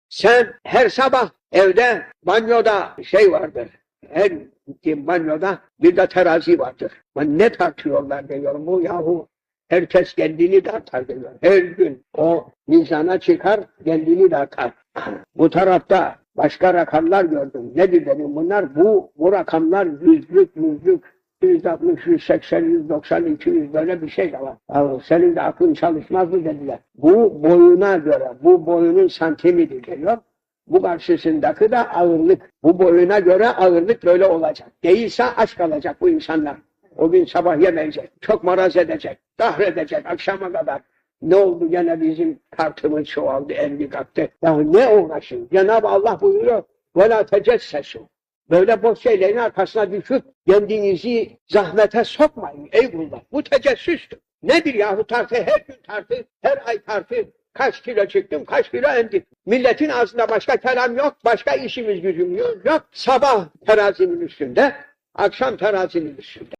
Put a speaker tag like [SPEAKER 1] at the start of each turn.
[SPEAKER 1] Sen her sabah evde, banyoda şey vardır. Her gittiğim banyoda bir de terazi vardır. Ben ne tartıyorlar diyorum. Bu yahu herkes kendini tartar diyor. Her gün o mizana çıkar, kendini tartar. Bu tarafta başka rakamlar gördüm. Nedir dedim bunlar? Bu rakamlar yüzlük, 160, 180, 190, 200 böyle bir şey de var. Ya senin de aklın çalışmaz mı dediler. Bu boyuna göre, bu boyunun santimidir diyor. Bu karşısındaki de ağırlık. Bu boyuna göre ağırlık böyle olacak. Değilse aç kalacak bu insanlar. O gün sabah yemeyecek. Çok maraz edecek. Kahredecek akşama kadar. Ne oldu gene bizim kartımız çoğaldı, elli kalktı. Ya ne uğraşın? Cenab-ı Allah buyuruyor. وَلَا تَجَسَّسُوا. Böyle boş şeylerin arkasına düşüp kendinizi zahmete sokmayın ey kullar. Bu tecessüstür. Nedir yahu tartı? Her gün tartı, her ay tartı. Kaç kilo çıktım, kaç kilo indim. Milletin ağzında başka kelam yok, başka işimiz gücümüz yok. Sabah terazinin üstünde, akşam terazinin üstünde.